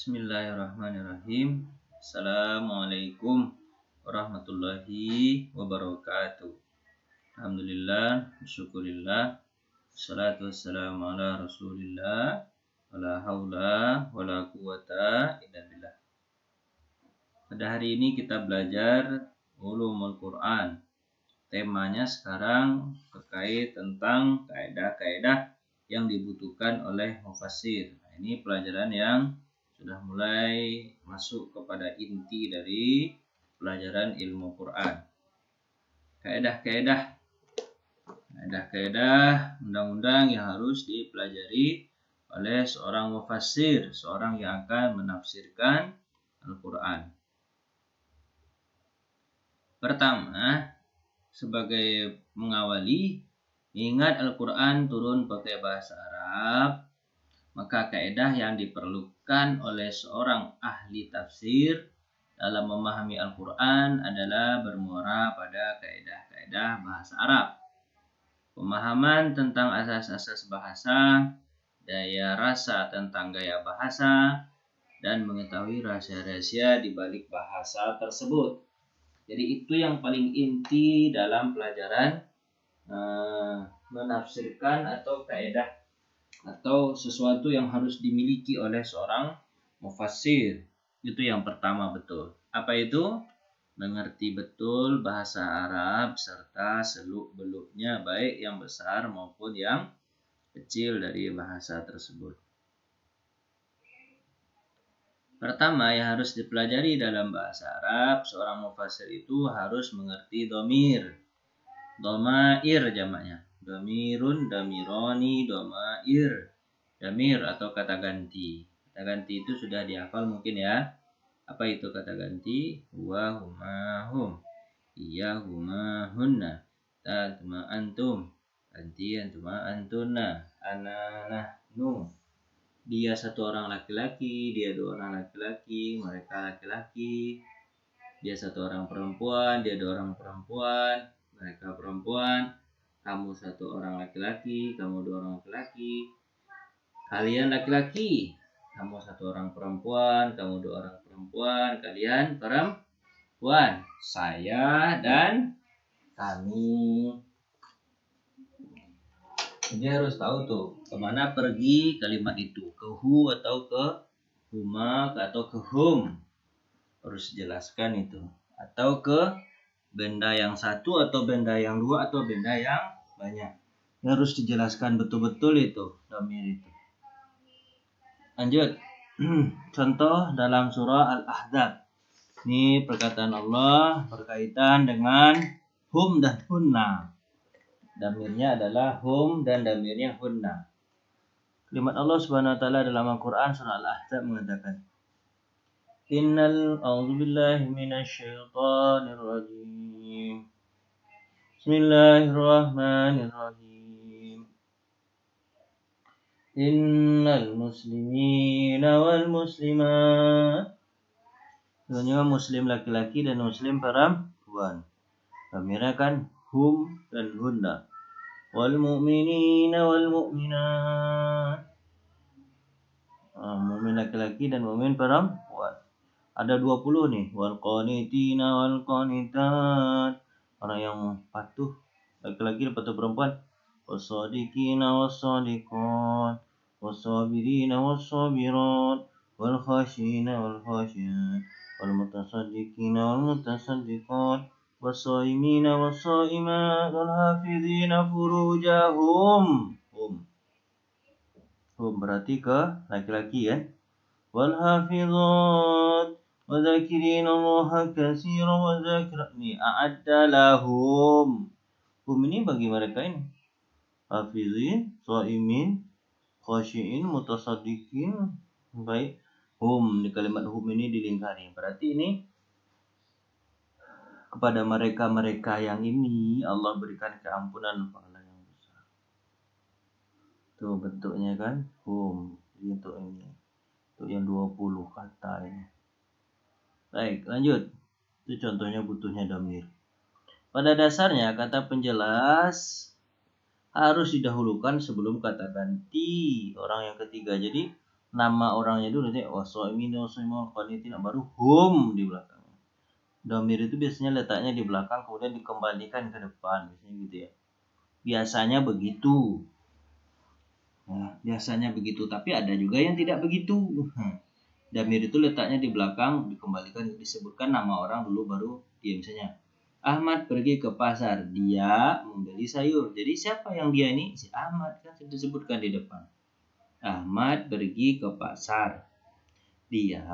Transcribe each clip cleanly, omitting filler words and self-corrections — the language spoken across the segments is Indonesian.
Bismillahirrahmanirrahim. Assalamualaikum warahmatullahi wabarakatuh. Alhamdulillah, syukurillah, salatu wassalamu ala rasulillah, wala haula wala quwata illa billah. Pada hari ini kita belajar ulumul Quran. Temanya sekarang terkait tentang kaidah-kaidah yang dibutuhkan oleh mufassir. Nah, ini pelajaran yang sudah mulai masuk kepada inti dari pelajaran ilmu Quran. Kaidah-kaidah undang-undang yang harus dipelajari oleh seorang mufassir, seorang yang akan menafsirkan Al-Quran. Pertama, sebagai mengawali, ingat Al-Quran turun pakai bahasa Arab, maka kaidah yang diperlukan oleh seorang ahli tafsir dalam memahami Al-Quran adalah bermuara pada kaidah-kaidah bahasa Arab. Pemahaman tentang asas-asas bahasa, daya rasa tentang gaya bahasa, dan mengetahui rahasia-rahasia di balik bahasa tersebut. Jadi itu yang paling inti dalam pelajaran menafsirkan atau kaidah atau sesuatu yang harus dimiliki oleh seorang mufassir. Itu yang pertama betul. Apa itu? Mengerti betul bahasa Arab serta seluk-beluknya baik yang besar maupun yang kecil dari bahasa tersebut. Pertama yang harus dipelajari dalam bahasa Arab, seorang mufassir itu harus mengerti dhamir. Dhamair jamaknya. Dhamirun, dhamironi, dhamair. Dhamir atau kata ganti. Kata ganti itu sudah dihafal mungkin ya. Apa itu kata ganti? Huwa, huma, hum. Iya, huma, hunna. Ta, tuma, antum. Anti, antuma, antuna. Ana, nahnu. Dia satu orang laki-laki, dia dua orang laki-laki, mereka laki-laki. Dia satu orang perempuan, dia dua orang perempuan, mereka perempuan. Kamu satu orang laki-laki, kamu dua orang laki-laki. Kalian laki-laki, kamu satu orang perempuan, kamu dua orang perempuan, kalian perempuan. Saya dan kami. Jadi harus tahu tuh kemana pergi kalimat itu, ke hu atau ke huma atau ke hum. Harus jelaskan itu. Atau ke benda yang satu atau benda yang dua atau benda yang banyak. Ini harus dijelaskan betul-betul itu dhamir itu. Lanjut. Contoh dalam surah Al-Ahzab. Ini perkataan Allah berkaitan dengan hum dan hunna. Dhamirnya adalah hum dan dhamirnya hunna. Kalimat Allah Subhanahu wa taala dalam Al-Qur'an surah Al-Ahzab mengatakan, a'udzubillahi minasyaitonir rajim. Bismillahirrahmanirrahim. Innal muslimina wal muslimat. Sebenarnya muslim laki-laki dan muslim perempuan. Dhamirnya kan hum dan hunna. Wal mu'minina wal mu'minat. Mu'min laki-laki dan mu'min perempuan. Ada 20 nih. Wal qanitina wal qanitat. Orang yang patuh laki-laki dan patuh perempuan. Wassadiqina wassadiqat. Wassabirina wassabirat. Wal khashina wal khashiat. Wal mutasaddiqina wal mutasaddiqat. Wassaimina wassaimat. Wal hafizina furujahum. Hum berarti ke laki-laki ya. Wal hafizat. Wa dzakirina Allah katsiran wa dzakirani a'adda lahum. Hum ini bagi mereka ini. Hafizin, shaimin, khashiin, mutasaddiqin. Baik. Hum, di kalimat hum ini dilingkari. Berarti ini kepada mereka-mereka yang ini Allah berikan keampunan pahala yang besar. Tuh bentuknya kan hum. Untuk ini. Untuk yang 20 kata ini. Baik, lanjut. Itu contohnya butuhnya dhamir. Pada dasarnya kata penjelas harus didahulukan sebelum kata ganti orang yang ketiga. Jadi nama orangnya dulu deh, wasoimini wasoimul qanitin, baru hum di belakang. Domir itu biasanya letaknya di belakang kemudian dikembalikan ke depan, biasanya gitu ya. Biasanya begitu. Nah, biasanya begitu, tapi ada juga yang tidak begitu. Domir itu letaknya di belakang, dikembalikan, disebutkan nama orang dulu baru dia. Misalnya Ahmad pergi ke pasar, dia membeli sayur. Jadi siapa yang dia ini? Si Ahmad, kan sudah disebutkan di depan. Ahmad pergi ke pasar, dia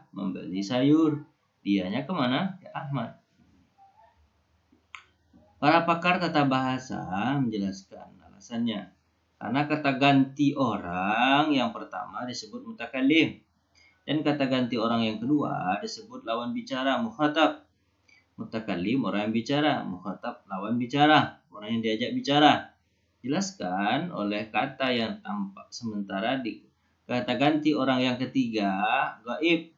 membeli sayur. Dianya kemana? Ke Ahmad. Para pakar tata bahasa menjelaskan alasannya. Karena kata ganti orang yang pertama disebut mutakallim, dan kata ganti orang yang kedua disebut lawan bicara, mukhatab. Mutakallim orang yang bicara, mukhatab lawan bicara, orang yang diajak bicara. Jelaskan oleh kata yang tampak, sementara di kata ganti orang yang ketiga gaib.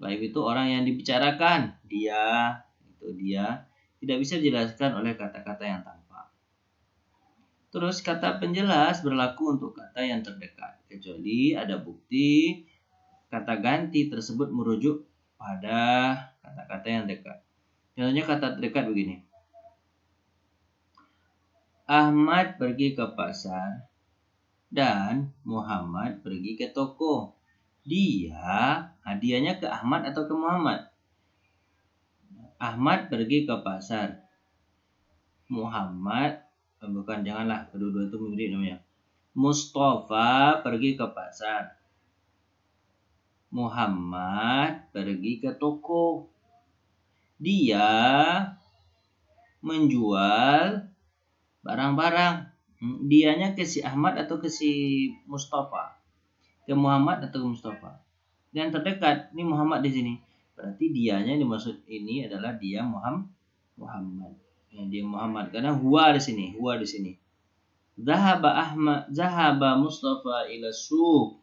Gaib itu orang yang dibicarakan, dia, itu dia, tidak bisa dijelaskan oleh kata-kata yang tampak. Terus kata penjelas berlaku untuk kata yang terdekat, kecuali ada bukti kata ganti tersebut merujuk pada kata-kata yang dekat. Contohnya kata terdekat begini. Ahmad pergi ke pasar dan Muhammad pergi ke toko. Dia, hadiahnya ke Ahmad atau ke Muhammad? Ahmad pergi ke pasar. Muhammad, bukan, janganlah, kedua-dua itu mirip namanya. Mustafa pergi ke pasar. Muhammad pergi ke toko. Dia menjual barang-barang. Dianya ke si Ahmad atau ke si Mustafa? Ke Muhammad atau ke Mustafa? Yang terdekat, ini Muhammad di sini. Berarti dianya yang dimaksud ini adalah dia Muhammad. Ya, dia Muhammad karena huwa di sini, huwa di sini. Zahaba Mustafa ila suq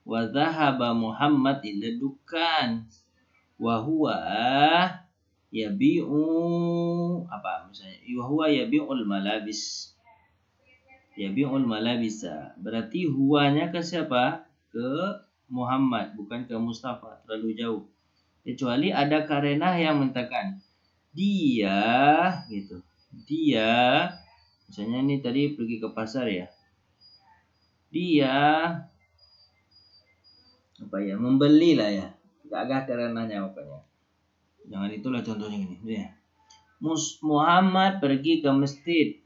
wa zahaba Muhammad ila dukan wa huwa yabi'u apa misalnya, wa huwa yabi'ul malabis. Yabi'ul malabisa. Berarti huwanya ke siapa? Ke Muhammad, bukan ke Mustafa, terlalu jauh. Kecuali ada karenah yang mengatakan dia gitu. Dia misalnya ini tadi pergi ke pasar ya. Dia apa ya? Membeli lah ya. Agak karenahnya pokoknya. Jangan itulah contohnya gini. Ya. Muhammad pergi ke masjid.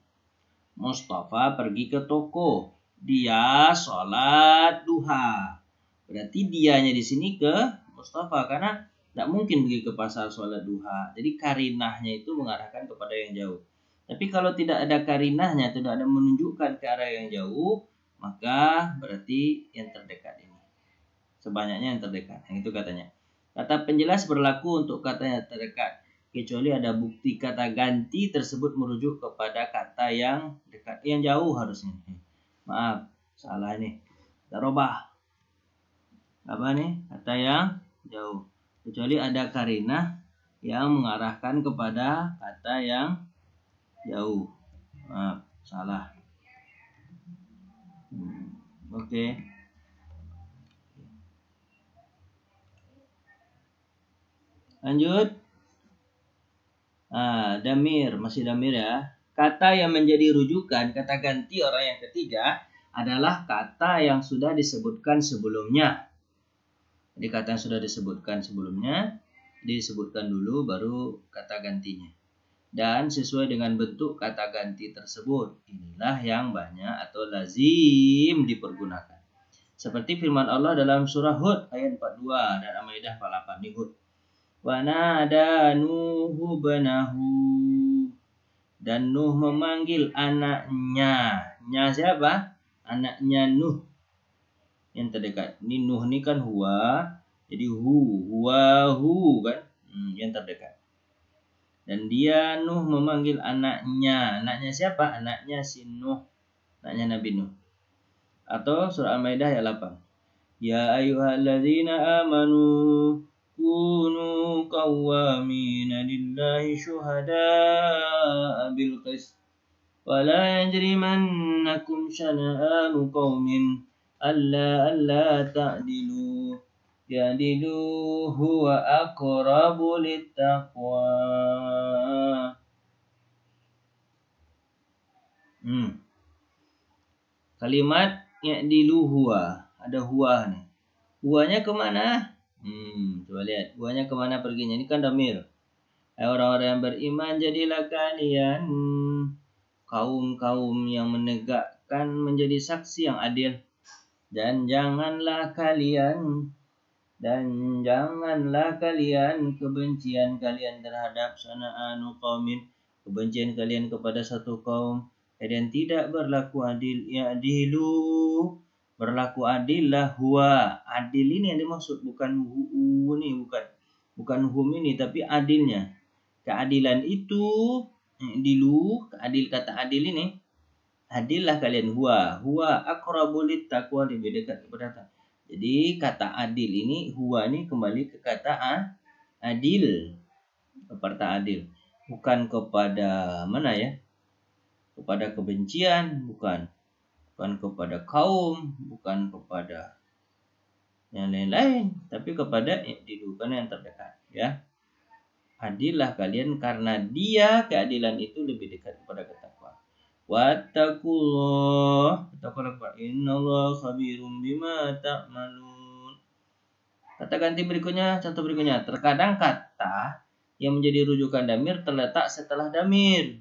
Mustafa pergi ke toko. Dia sholat duha. Berarti dianya di sini ke Mustafa karena tidak mungkin pergi ke pasar sholat duha. Jadi karinahnya itu mengarahkan kepada yang jauh. Tapi kalau tidak ada karinahnya, tidak ada menunjukkan ke arah yang jauh, maka berarti yang terdekat ini. Sebanyaknya yang terdekat. Yang itu katanya. Kata penjelas berlaku untuk kata yang terdekat, kecuali ada bukti kata ganti tersebut merujuk kepada kata yang dekat, yang jauh harusnya. Maaf, salah ini. Kita robah. Apa nih? Kata yang jauh. Kecuali ada karinah yang mengarahkan kepada kata yang jauh. Maaf, salah. Oke. Lanjut. Damir, masih damir ya. Kata yang menjadi rujukan, kata ganti orang yang ketiga adalah kata yang sudah disebutkan sebelumnya. Jadi kata yang sudah disebutkan sebelumnya disebutkan dulu baru kata gantinya. Dan sesuai dengan bentuk kata ganti tersebut, inilah yang banyak atau lazim dipergunakan. Seperti firman Allah dalam surah Hud ayat 42 dan Al-Maidah 48 di Hud. Wa nada Nuhu banahu. Dan Nuh memanggil anaknya. Nya siapa? Anaknya Nuh yang terdekat. Ini Nuh ini kan huwa, jadi huwa kan, yang terdekat. Dan dia Nuh memanggil anaknya. Anaknya siapa? Anaknya si Nuh, anaknya Nabi Nuh. Atau surah Al-Maidah ayat 8. Ya ayyuhalladzina amanu kunu qawwamina lillahi syuhada'a bil qist wa la yajrimannakum syana'anu qaumin alla ta'dilu. Ya'dilu huwa aqrabu littaqwa. Kalimat ya'dilu huwa. Ada huwa nih. Huwanya kemana? Coba lihat. Huwanya kemana perginya? Ini kan damir. Orang-orang yang beriman, jadilah kalian kaum-kaum yang menegakkan menjadi saksi yang adil. Dan janganlah kalian kebencian kalian terhadap sana'anu qaumin, kebencian kalian kepada satu kaum, kalian tidak berlaku adil. Ya'dilu, berlaku adillah huwa. Adil ini yang dimaksud, bukan hu ini, bukan hum ini, tapi adilnya. Keadilan itu kata adil ini, adillah kalian huwa aqrabu littaqwa, lebih dekat kepada takwa. Jadi kata adil ini, huwa ini kembali ke kata adil, kepada adil, bukan kepada mana ya? Kepada kebencian, bukan kepada kaum, bukan kepada yang lain-lain, tapi kepada didudukan yang terdekat, ya. Adillah kalian karena dia, keadilan itu lebih dekat kepada ketakwaan. Wattaqullah, innallaha khabirum bima ta'malun. Kata ganti berikutnya, contoh berikutnya. Terkadang kata yang menjadi rujukan damir terletak setelah damir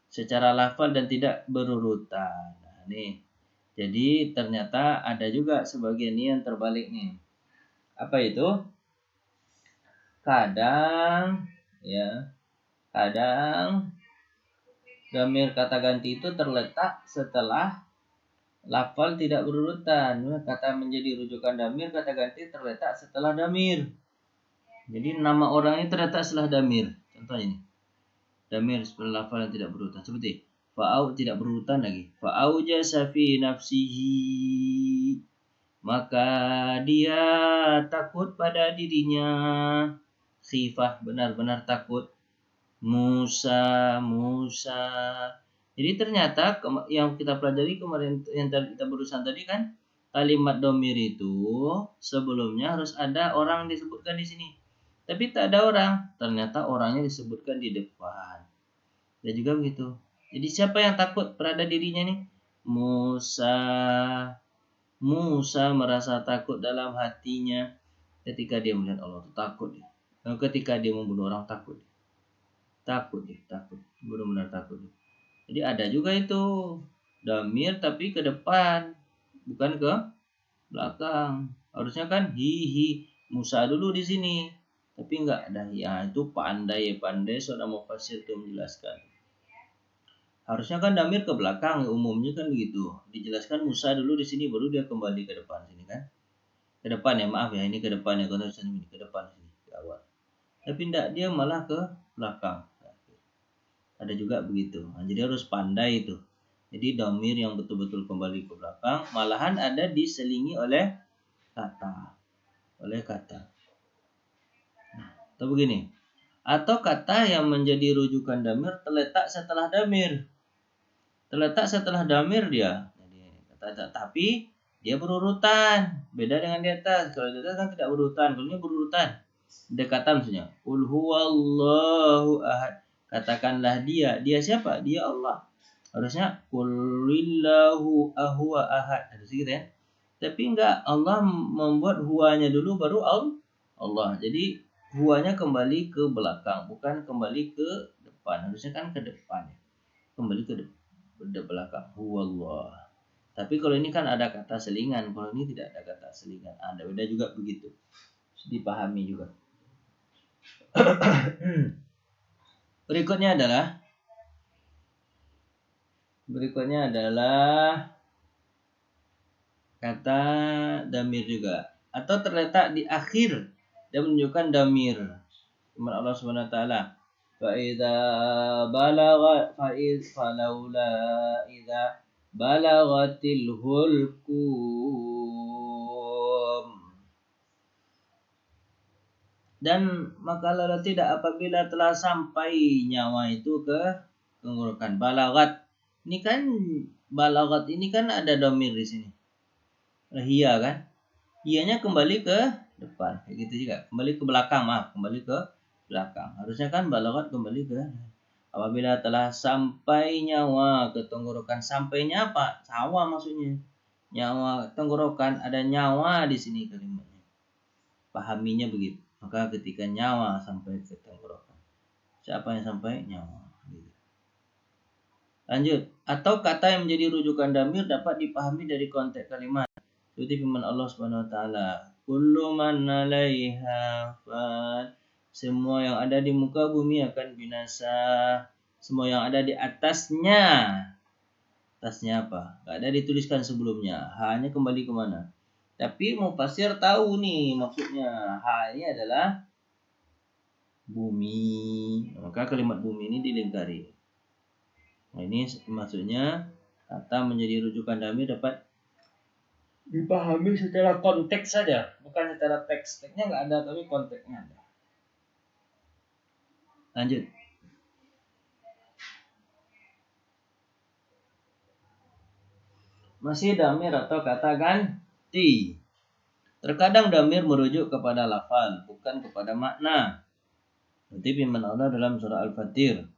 secara lafal dan tidak berurutan. Nah, nih. Jadi ternyata ada juga sebagian yang terbalik nih. Apa itu? Kadang damir kata ganti itu terletak setelah lafal tidak berurutan. Kata menjadi rujukan damir kata ganti terletak setelah damir. Jadi nama orang ini terletak setelah damir. Contohnya ini. Damir setelah lafal yang tidak berurutan. Seperti fa'au, tidak berurutan lagi. Fa'aujasa fi nafsihi, maka dia takut pada dirinya. Khifah, benar-benar takut. Musa. Jadi ternyata yang kita pelajari kemarin, yang kita berurusan tadi kan, kalimat domir itu sebelumnya harus ada orang disebutkan di sini. Tapi tak ada orang, ternyata orangnya disebutkan di depan. Dan juga begitu. Jadi siapa yang takut pada dirinya nih? Musa merasa takut dalam hatinya ketika dia melihat Allah, itu takut dia. Ketika dia membunuh orang takut. Benar-benar takut. Jadi ada juga itu damir tapi ke depan, bukan ke belakang. Harusnya kan hihi Musa dulu di sini, tapi enggak ada. Ya itu pandai seorang mufassir itu menjelaskan. Harusnya kan damir ke belakang, umumnya kan begitu. Dijelaskan Musa dulu di sini, baru dia kembali ke depan sini kan. Ke depan ya, maaf ya, ini ke depan ya, kalau ini ke depan sini, ke awal. Tapi enggak, dia malah ke belakang. Ada juga begitu. Nah, jadi harus pandai itu. Jadi damir yang betul-betul kembali ke belakang malahan ada diselingi oleh kata. Atau begini. Atau kata yang menjadi rujukan damir terletak setelah damir. Dia. Jadi kata tapi dia berurutan. Beda dengan di atas. Kalau di atas kan tidak berurutan. Kalau ini berurutan. Dekatan maksudnya. Qul huwallahu ahad. Katakanlah dia siapa? Dia Allah. Harusnya qulillahu ahwa ahad. Harus gitu ya. Tapi enggak, Allah membuat huwanya dulu baru Allah. Jadi huwanya kembali ke belakang, bukan kembali ke depan. Harusnya kan ke depan ya. Kembali ke belakang. Huwallah. Tapi kalau ini kan ada kata selingan, kalau ini tidak ada kata selingan. Ada beda juga begitu. Dipahami juga. Berikutnya adalah kata damir juga, atau terletak di akhir dan menunjukkan damir. Firman Allah Subhanahu wa taala, fa idza balagatil hulqum. Dan makalah tidak apabila telah sampai nyawa itu ke tenggorokan. Balagat. Ini kan ada domir di sini. Hiya kan? Hiyanya kembali ke depan. Kayak gitu juga. Kembali ke belakang, maaf. Kembali ke belakang. Harusnya kan balagat kembali ke apabila telah sampai nyawa ke tenggorokan. Sampainya apa? Sawa maksudnya. Nyawa tenggorokan, ada nyawa di sini kalimatnya. Pahaminya begitu. Maka ketika nyawa sampai ke tenggorokan. Siapa yang sampai? Nyawa. Gitu. Lanjut. Atau kata yang menjadi rujukan damir dapat dipahami dari konteks kalimat. Seperti firman Allah Subhanahu wa taala, "Kullu man 'alaiha fan." Semua yang ada di muka bumi akan binasa. Semua yang ada di atasnya. Atasnya apa? Gak ada dituliskan sebelumnya. Hanya kembali ke mana? Tapi mufasir tahu nih maksudnya. Ha ini adalah bumi. Maka kalimat bumi ini dilingkari. Nah, ini maksudnya kata menjadi rujukan damir dapat dipahami secara konteks saja, bukan secara teks. Teksnya nggak ada, tapi konteksnya ada. Lanjut. Masih damir atau kata ganti. Terkadang damir merujuk kepada lafal, bukan kepada makna. Seperti firman Allah dalam surah Al-Fatir.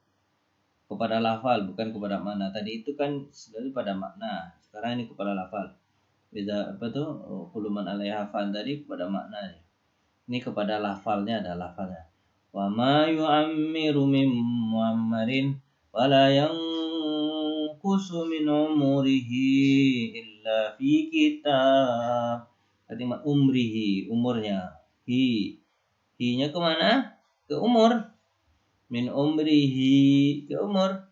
Kepada lafal, bukan kepada makna. Tadi itu kan sebenarnya pada makna. Sekarang ini kepada lafal. Beda apa tuh? Kuluman alaiha fan tadi kepada maknanya. Ini kepada lafalnya, ada lafalnya. Wa ma yu'ammiru min mu'ammarin wala yanqusu min umurihi illa fi kitab. Kalimat umrihi, umurnya. Hi-nya kemana? Ke umur. Min umrihi, ke umur.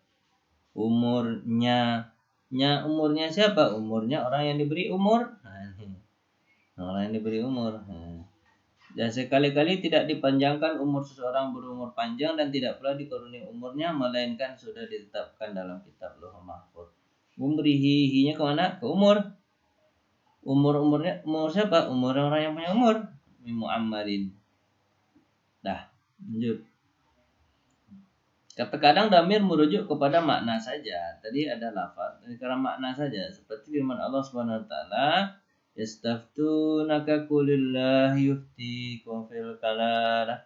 Umurnya. Umurnya siapa? Umurnya orang yang diberi umur. Orang yang diberi umur. Dan sekali-kali tidak dipanjangkan umur seseorang berumur panjang dan tidak pula dikuruni umurnya, melainkan sudah ditetapkan dalam kitab Lauh Mahfuz. Umrihi, hinya kemana? Ke umur. Umur siapa? Umur orang yang punya umur. Mu'ammarin. Dah, lanjut. Terkadang damir merujuk kepada makna saja. Tadi ada lafaz, karena makna saja. Seperti firman Allah Subhanahu wa taala, "Yastaftunaka qulillah yuftikum fil kalalah.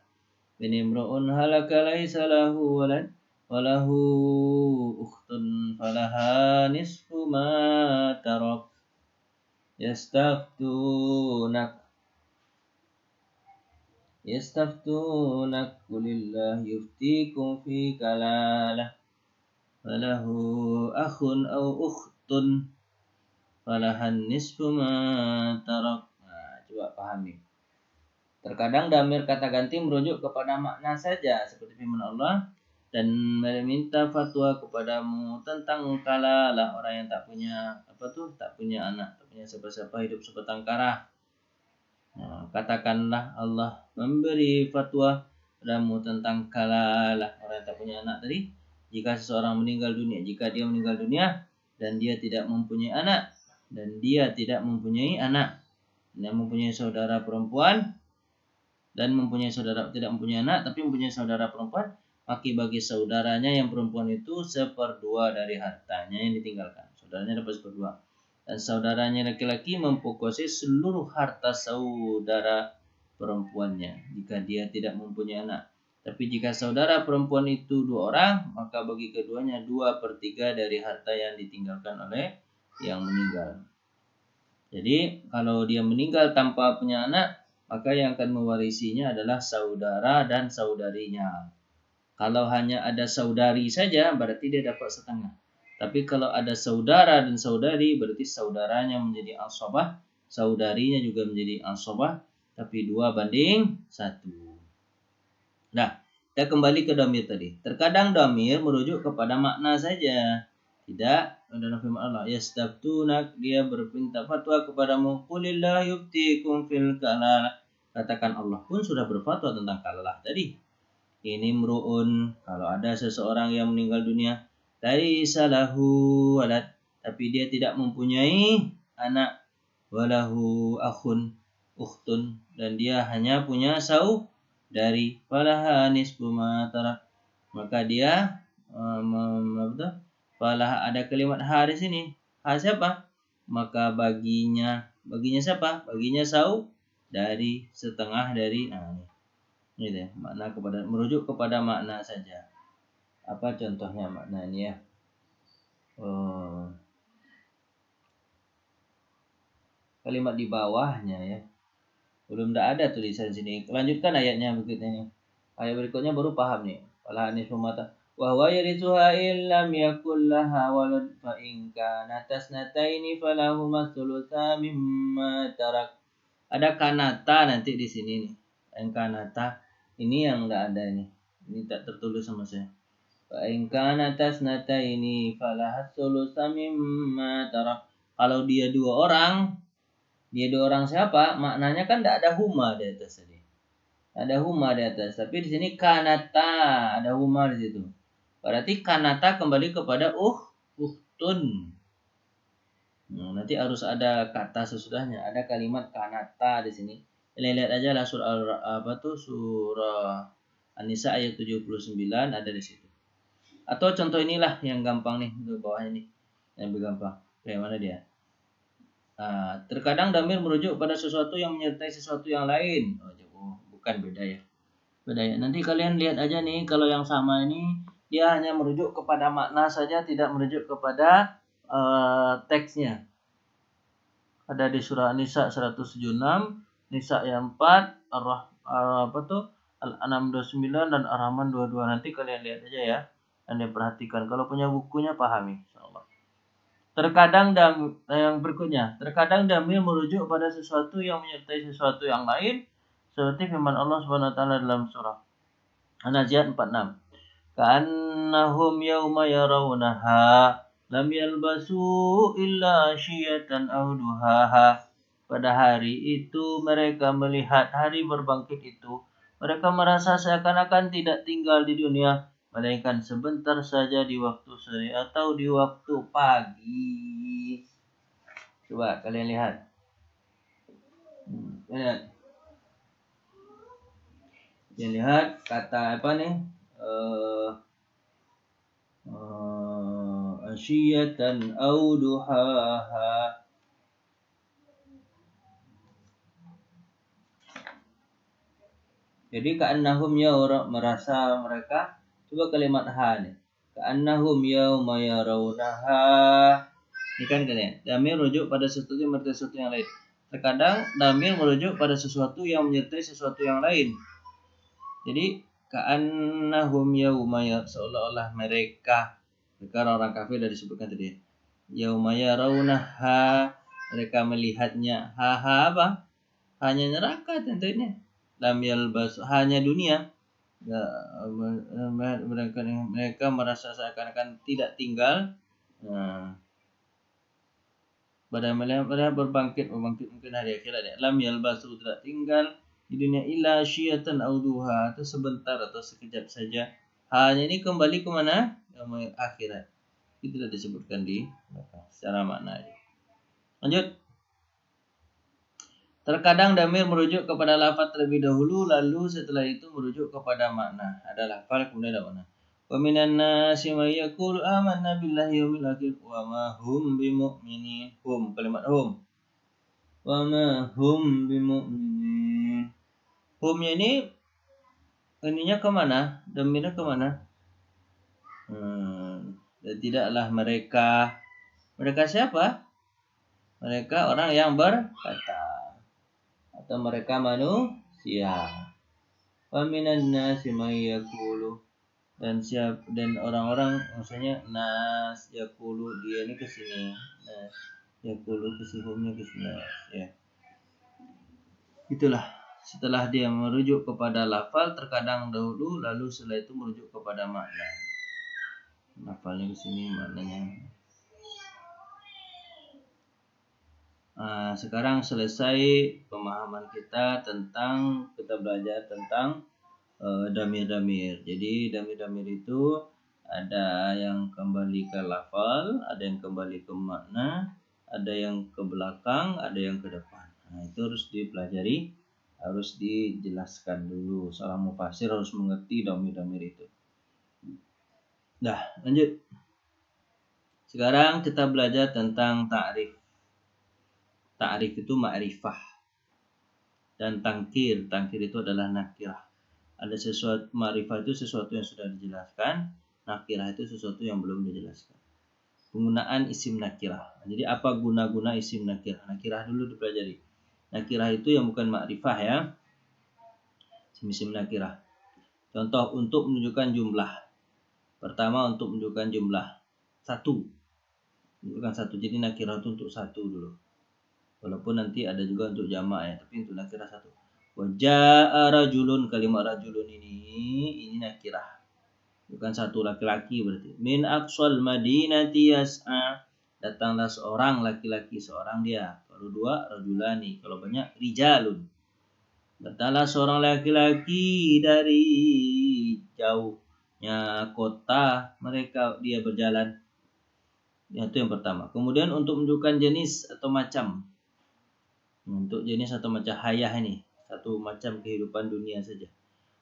In imru'un halaka laisa lahu walad wa lahu ukhtun falaha nisfu ma tarak." Yastaftunak qulillah yuftikum fi kalalah falahu akhun aw ukhtun falahan nisfu ma tarak. Nah, coba pahami. Terkadang damir kata ganti merujuk kepada makna saja, seperti firman Allah, dan meminta fatwa kepadamu tentang kalalah, orang yang tak punya tak punya anak, tak punya siapa-siapa, hidup sebatang kara. Nah, katakanlah Allah memberi fatwa padamu tentang kalalah, orang yang tak punya anak tadi. Jika seseorang meninggal dunia, jika dia meninggal dunia dan dia tidak mempunyai anak, dan dia tidak mempunyai anak, dia mempunyai saudara perempuan dan tidak mempunyai anak tapi mempunyai saudara perempuan, maka bagi saudaranya yang perempuan itu 1/2 dari hartanya yang ditinggalkan. Saudaranya dapat 1/2. Dan saudaranya laki-laki mempokuasai seluruh harta saudara perempuannya jika dia tidak mempunyai anak. Tapi jika saudara perempuan itu 2 orang, maka bagi keduanya 2/3 dari harta yang ditinggalkan oleh yang meninggal. Jadi kalau dia meninggal tanpa punya anak, maka yang akan mewarisinya adalah saudara dan saudarinya. Kalau hanya ada saudari saja, berarti dia dapat setengah. Tapi kalau ada saudara dan saudari, berarti saudaranya menjadi asabah, saudarinya juga menjadi asabah, tapi 2/1. Nah, kita kembali ke damir tadi. Terkadang damir merujuk kepada makna saja. Tidak, dalam firman Allah, yastaftunak, dia berminta fatwa kepadamu, qulillah yuftikum fil kalalah. Katakan Allah pun sudah berfatwa tentang kalalah tadi. Ini mru'un, kalau ada seseorang yang meninggal dunia, laisa lahu walad, tapi dia tidak mempunyai anak, walahu akhun ukhtun, dan dia hanya punya saudari, falaha nisfu ma tarak, maka dia falah, ada kalimat ha di sini. Ha siapa? Maka baginya Baginya siapa? Baginya dari setengah dari ini deh, makna kepada merujuk kepada makna saja. Apa contohnya makna ini ya? Kalimat di bawahnya ya. Belum ada tulisan sini. Lanjutkan ayatnya berikutnya. Ayat berikutnya baru paham nih. Wala anis mata. Wa huwa yarithuha illam yakul laha walad fa in kanat tasnataini falahuma thulutsa mimma tarak. Ada kanata nanti di sini nih. Yang kanata ini yang enggak ada nih. Ini tak tertulis sama saya. Fa in kanat tasnataini falaha thulutsa mimma tarak. Kalau dia dua orang siapa? Maknanya kan tidak ada huma di atas tadi. Ada huma di atas. Tapi di sini kanata, ada huma di situ. Berarti kanata kembali kepada uhtun. Nah, nanti harus ada kata sesudahnya. Ada kalimat kanata di sini. Lihat aja lah surah An-Nisa ayat 79 ada di situ. Atau contoh inilah yang gampang nih untuk bawahnya nih. Yang lebih gampang. Kayak mana dia? Terkadang damir merujuk pada sesuatu yang menyertai sesuatu yang lain. Bukan, beda ya. Beda ya. Nanti kalian lihat aja nih, kalau yang sama ini dia hanya merujuk kepada makna saja, tidak merujuk kepada teksnya. Ada di surah An-Nisa 176, Nisa yang 4, Al-An'am 29 dan Ar-Rahman 22. Nanti kalian lihat aja ya. Anda perhatikan. Kalau punya bukunya pahami, insyaallah. Terkadang yang berikutnya, terkadang damir merujuk pada sesuatu yang menyertai sesuatu yang lain, seperti firman Allah Subhanahu wa taala dalam surah An-Nazi'at 46. Ka'annahum yauma yarawnaha lam yalbasu illa syiyatan aw duhaha. Pada hari itu mereka melihat hari berbangkit itu, mereka merasa seakan-akan tidak tinggal di dunia melainkan sebentar saja di waktu sore atau di waktu pagi. Coba kalian lihat. Lihat kata apa nih? Asyiyatan au duhaha. Jadi ka'annahum merasa mereka. Coba kalimat ha nih. Ka'annahum yauma yarawnaha. Ini kan kalian. Damir merujuk pada sesuatu yang menyertai sesuatu yang lain. Terkadang damir merujuk pada sesuatu yang menyertai sesuatu yang lain. Jadi ka'annahum yauma seolah-olah mereka orang kafir dari disebutkan tadi. Yauma yarawnaha, mereka melihatnya. Ha apa? Hanya neraka tentunya. Lam yalbas, hanya dunia. Mereka merasa seakan-akan tidak tinggal. Pada berbangkit mungkin hari akhirat ya. Lam yalbasu, tidak tinggal di dunia illa syiyatan aw duha, atau sebentar atau sekejap saja. Hanya ini kembali ke mana? Akhirat. Itu tidak disebutkan di secara makna. Lanjut. Terkadang damir merujuk kepada lafaz terlebih dahulu, lalu setelah itu merujuk kepada makna. Ada lafaz kemudian ada makna. Wa minan nasi may yaqulu amanna billahi yawmil akhir wa ma hum bimu'minin. Kalimat hum. Wa ma hum bimu'minin. Humnya ini ininya kemana? Damirnya kemana? Dan tidaklah mereka. Mereka siapa? Mereka orang yang berkata. Atau mereka manusia. Wa minan nasi may yaqulu, dan orang-orang, maksudnya nas yaqulu, dia ini ke sini. Nas yaqulu ke sini, ke sini ya. Itulah, setelah dia merujuk kepada lafal terkadang dahulu, lalu setelah itu merujuk kepada makna. Lafalnya ke sini, maknanya. Sekarang selesai pemahaman kita belajar tentang damir-damir. Jadi damir-damir itu ada yang kembali ke lafal, ada yang kembali ke makna, ada yang ke belakang, ada yang ke depan. Itu harus dipelajari, harus dijelaskan dulu. Seorang mufasir harus mengerti damir-damir itu. Nah, lanjut. Sekarang kita belajar tentang ta'rif. Ta'rif itu ma'rifah. Dan tangkir itu adalah nakirah. Ada sesuatu, ma'rifah itu sesuatu yang sudah dijelaskan, nakirah itu sesuatu yang belum dijelaskan. Penggunaan isim nakirah. Jadi apa guna-guna isim nakirah? Nakirah dulu dipelajari. Nakirah itu yang bukan ma'rifah ya. Isim nakirah. Contoh untuk menunjukkan jumlah. Pertama untuk menunjukkan jumlah. 1. Menunjukkan 1. Jadi nakirah itu untuk 1 dulu. Walaupun nanti ada juga untuk jamak ya, tapi untuk nakirah 1. Wa jaa rajulun, kalimat rajulun ini nakirah. Bukan satu laki-laki berarti. Min aqsal madinati yas'a, datanglah seorang laki-laki, seorang dia. Kalau 2 rajulani, kalau banyak rijalun. Datanglah seorang laki-laki dari jauhnya kota mereka, dia berjalan. Itu yang pertama. Kemudian untuk menunjukkan jenis atau macam. Untuk jenis atau macam hayah ini, satu macam kehidupan dunia saja.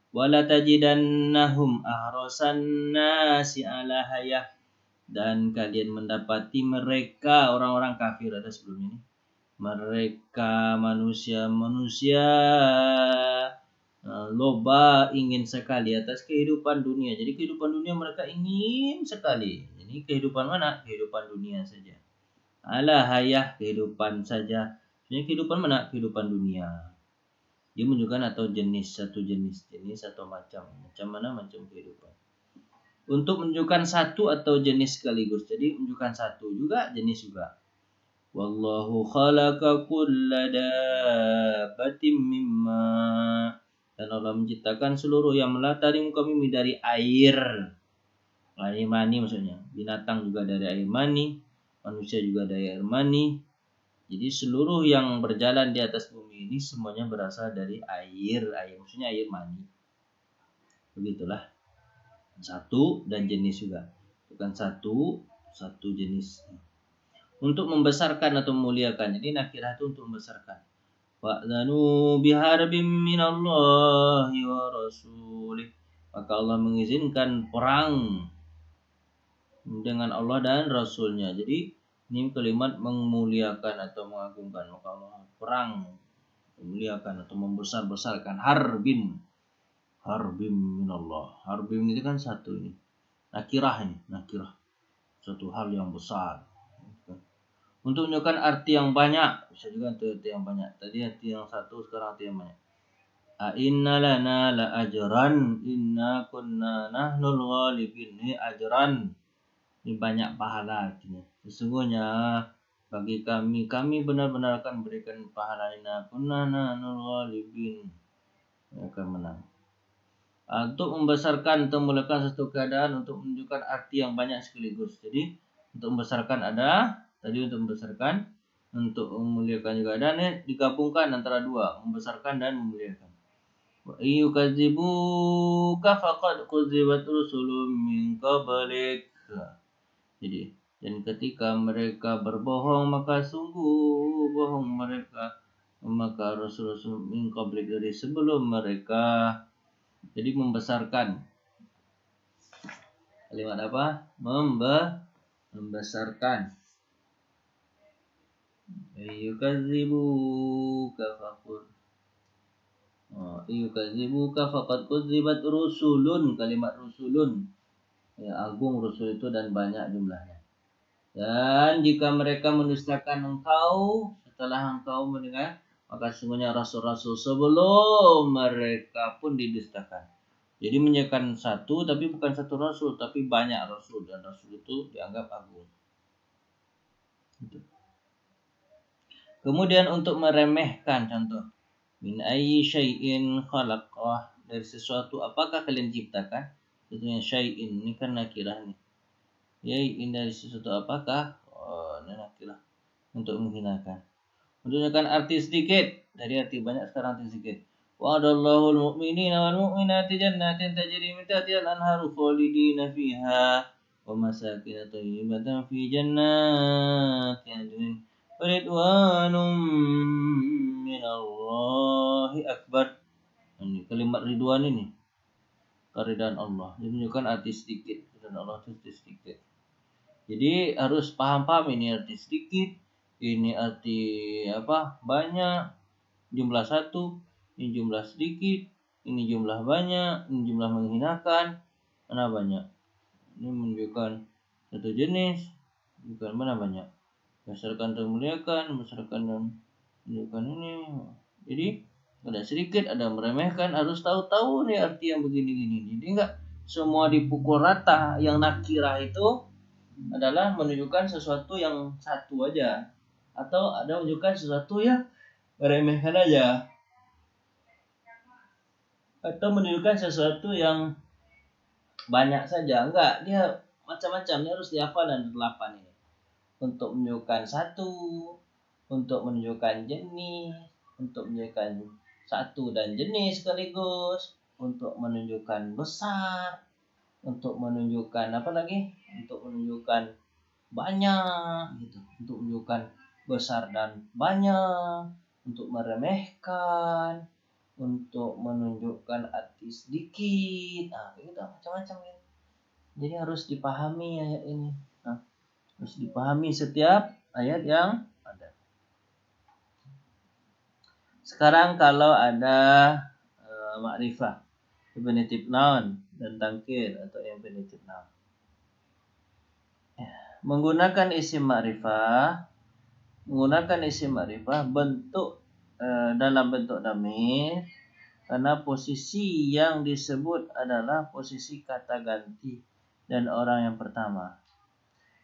Wala tajidannahum ahrasan nasi ala hayah, dan kalian mendapati mereka orang-orang kafir, ada sebelum ini. Mereka manusia loba ingin sekali atas kehidupan dunia. Jadi kehidupan dunia mereka ingin sekali. Jadi kehidupan mana? Kehidupan dunia saja. Ala hayah, kehidupan saja. Jadi kehidupan mana? Kehidupan dunia. Dia menunjukkan atau jenis, satu jenis atau macam mana, macam kehidupan. Untuk menunjukkan satu atau jenis sekaligus. Jadi menunjukkan satu juga, jenis juga. Wallahu khalaqa kulla dabbatin mimma, dan Allah menciptakan seluruh yang melata di muka bumi dari air mani maksudnya. Binatang juga dari air mani, manusia juga dari air mani. Jadi seluruh yang berjalan di atas bumi ini semuanya berasal dari air maksudnya air mani. Begitulah. Satu dan jenis juga. Bukan satu jenis. Untuk membesarkan atau memuliakan. Jadi nakirah itu untuk membesarkan. Wa'zanu biharbim minallahi wa rasulih. Maka Allah mengizinkan perang dengan Allah dan Rasulnya. Jadi ini kalimat memuliakan atau mengagungkan. Maka Allah perang, memuliakan atau membesar-besarkan. Harbin minallah. Harbin itu kan satu ini. Nakirah. Suatu hal yang besar. Untuk menunjukkan arti yang banyak. Bisa juga untuk arti yang banyak. Tadi arti yang satu, sekarang arti yang banyak. Inna lana la ajran inna kunna nahnul ghalibin. Ini ajran. Ini banyak pahala artinya. Sesungguhnya bagi kami benar-benar akan berikan pahala. Inna kunna nahnul ghalibin. Akan menang. Untuk membesarkan atau memulakan satu keadaan untuk menunjukkan arti yang banyak sekaligus. Jadi untuk membesarkan ada, tadi untuk membesarkan, untuk memuliakan juga ada. Ini digabungkan antara dua, membesarkan dan memuliakan. Wa yukadzibuka faqad kudzibat rusulun min qablik. Jadi, dan ketika mereka berbohong maka sungguh bohong mereka, maka rasul-rasul min qablik dari sebelum mereka. Jadi membesarkan. Kalimat apa? Membesarkan. Yukadzibuka faqad kudzibat rusulun. Kalimat rusulun, ya, agung rusul itu dan banyak jumlahnya. Dan jika mereka mendustakan engkau setelah engkau mendengar, maka sesungguhnya rasul-rasul sebelum mereka pun didustakan. Jadi menjadikan satu, tapi bukan satu rasul, tapi banyak rasul, dan rasul itu dianggap agung. Kemudian untuk meremehkan, contoh, min ayyi syai'in khalaqah, dari sesuatu apakah kalian ciptakan? Tentunya syai'in ini kan nakirah nih. Yai'in dari sesuatu apakah? Ini nakirah untuk menghinakan. Menunjukkan arti sedikit, dari arti banyak sekarang arti sedikit. Wa'adallahu al-mu'minina wal-mu'minati jannatin tajri min tahtiha al-anharu khalidina fiha wa masakin thayyibatan fi jannatin adnin wa ridwanum minallahi akbar. Ini kalimat ridwan ini, keridhaan Allah. Ini menunjukkan arti sedikit, dan Allah itu sedikit. Jadi harus paham ini arti sedikit, Ini arti apa? Banyak, jumlah satu, ini jumlah sedikit, ini jumlah banyak, ini jumlah menghinakan, mana banyak. Ini menunjukkan satu jenis, bukan mana banyak. Berdasarkan dan memuliakan, berdasarkan dan menunjukkan ini. Jadi ada sedikit, ada meremehkan, harus tahu-tahu nih arti yang begini-gini. Jadi enggak semua dipukul rata. Yang nakirah itu adalah menunjukkan sesuatu yang satu aja, atau ada menunjukkan sesuatu yang meremehkan aja, atau menunjukkan sesuatu yang banyak saja. Enggak, dia macam-macam, dia harus dihafal dan 8 ini. Untuk menunjukkan satu, untuk menunjukkan jenis, untuk menunjukkan satu dan jenis sekaligus, untuk menunjukkan besar, untuk menunjukkan apa lagi? Untuk menunjukkan banyak gitu, untuk menunjukkan besar dan banyak, untuk meremehkan, untuk menunjukkan arti sedikit. Nah, gitu macam-macam gitu. Jadi harus dipahami ayat ini. Nah, harus dipahami setiap ayat yang ada. Sekarang kalau ada ma'rifah, infinitive noun dan tangkir atau infinitive noun. Menggunakan isim ma'rifah, bentuk dalam bentuk dhamir, karena posisi yang disebut adalah posisi kata ganti dan orang yang pertama.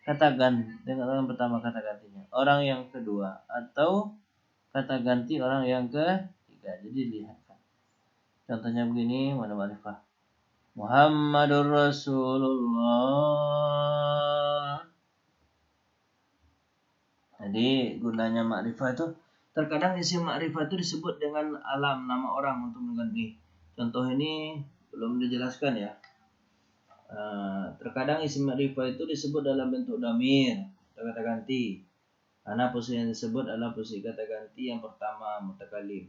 Kata ganti dengan orang yang pertama kata gantinya, orang yang kedua, atau kata ganti orang yang ketiga. Jadi lihat. Contohnya begini, mana ma'rifah. Muhammadur Rasulullah. Jadi gunanya ma'rifah itu, terkadang isim ma'rifah itu disebut dengan alam, nama orang untuk mengganti. Contoh ini belum dijelaskan ya. Terkadang isim ma'rifah itu disebut dalam bentuk dhamir, kata ganti. Karena posisi yang disebut adalah posisi kata ganti yang pertama mutakalim,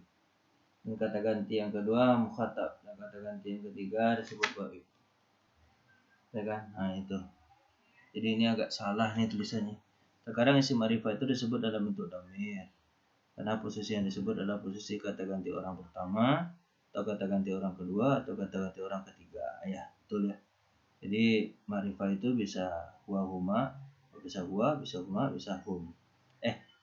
dan kata ganti yang kedua mukhatab, dan kata ganti yang ketiga disebut ghaib. Ya kan? Nah itu. Jadi ini agak salah nih tulisannya. Terkadang isim ma'rifah itu disebut dalam bentuk dhamir, karena posisi yang disebut adalah posisi kata ganti orang pertama, atau kata ganti orang kedua, atau kata ganti orang ketiga. Ya, betul ya. Jadi ma'rifah itu bisa huwa huma, bisa huwa, bisa huma, bisa hum.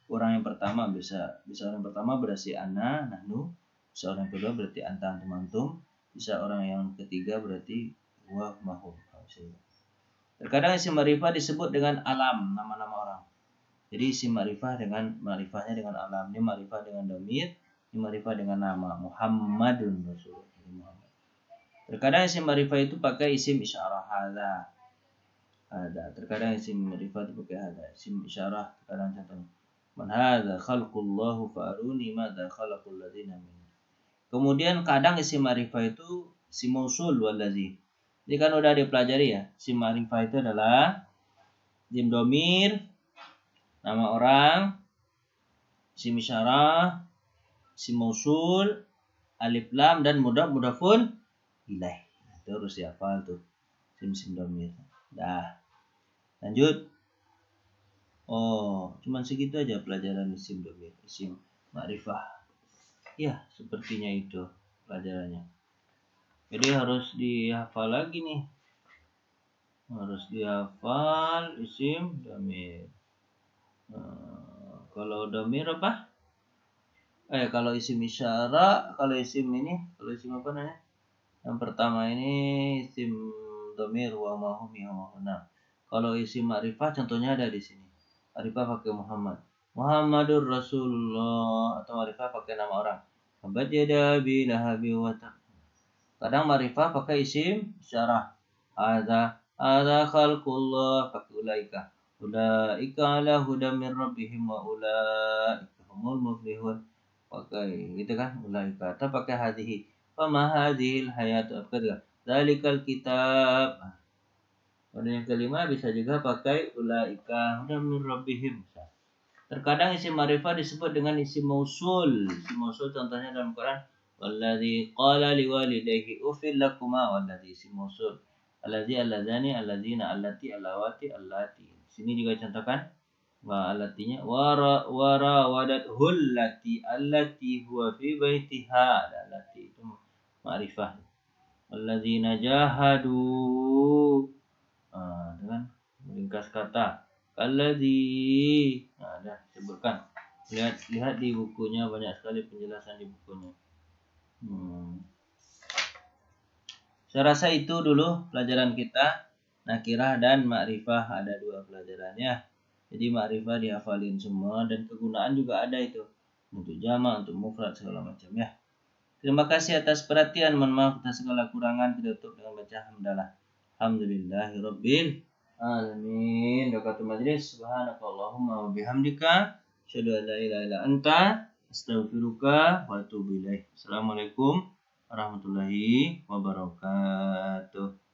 Orang yang pertama bisa orang yang pertama berarti ana, nahnu, bisa orang yang kedua berarti anta, antum, antum, bisa orang yang ketiga berarti huwa, mahum. Terkadang isim ma'rifah disebut dengan alam, nama-nama orang. Jadi isim ma'rifah dengan ma'rifahnya dengan alam, ini ma'rifah dengan dhamir, ini ma'rifah dengan nama, Muhammadun Rasulullah. Terkadang isim ma'rifah itu pakai isim isyarah, hadza. Terkadang isim ma'rifah itu pakai hadza, isim isyarah. Terkadang contohnya, man hadza khalqullahu fa'aruni madza khalaqul ladzina min. Kemudian kadang isim ma'rifah itu isim mausul wallazi. Jadi kan udah dipelajari ya, isim ma'rifah itu adalah isim dhamir, nama orang, isim isyarah, isim mausul, alif lam, dan mudhaf-mudhafun ilaih. Itu harus dihafal tuh, isim dhamir. Dah. Lanjut. Cuman segitu aja pelajaran isim dhamir, isim ma'rifah. Ya, sepertinya itu pelajarannya. Jadi harus dihafal lagi nih. Harus dihafal isim dhamir. Kalau dhamir apa? Kalau isim isyarah, kalau isim apa namanya? Yang pertama ini isim dhamir wa ma hum ya'lamun. Kalau isim ma'rifah contohnya ada di sini. Ma'rifah pakai Muhammad. Muhammadur Rasulullah, atau ma'rifah pakai nama orang. Abad yada bi lahabi wa ta. Kadang ma'rifah pakai isim isyarah. Ada khalqullah pakai ulaika. Ulaika ala hudam min rabbihim wa ulaika humul muflihun. Pakai gitu kan, ulaika. Atau pakai hadhihi. Fama hadhil hayatu abqadha. Zalikal kitab. Dan yang kelima bisa juga pakai ulaika hudam min rabbihim. Terkadang isim ma'rifah disebut dengan isim mausul. Isim mausul contohnya dalam Quran, walladzi qala liwalidayhi uffil lakuma, walladzi isim mausul. Alladzi, alladzani, alladzina, allati, allawati, allati. Sini juga contohkan Allatinya wara allati huwa fi baitiha. Allati itu ma'rifah. Alladzina jahadu. Dengan meringkas kata. Alladzi. Dah sebutkan. Lihat di bukunya, banyak sekali penjelasan di bukunya. Saya rasa itu dulu pelajaran kita. Nakirah dan ma'rifah, ada 2 pelajarannya. Jadi ma'rifah dihafalin semua dan kegunaan juga ada itu. Untuk jamak, untuk mufrad, segala macam ya. Terima kasih atas perhatian. Mohon maaf atas segala kurangan. Kita tutup dengan baca hamdalah. Alhamdulillahirabbil alamin. Doatul majlis. Subhanakallahumma wa bihamdika asyhadu an la ilaha illa anta astaghfiruka wa atubu ilaik. Assalamualaikum warahmatullahi wabarakatuh.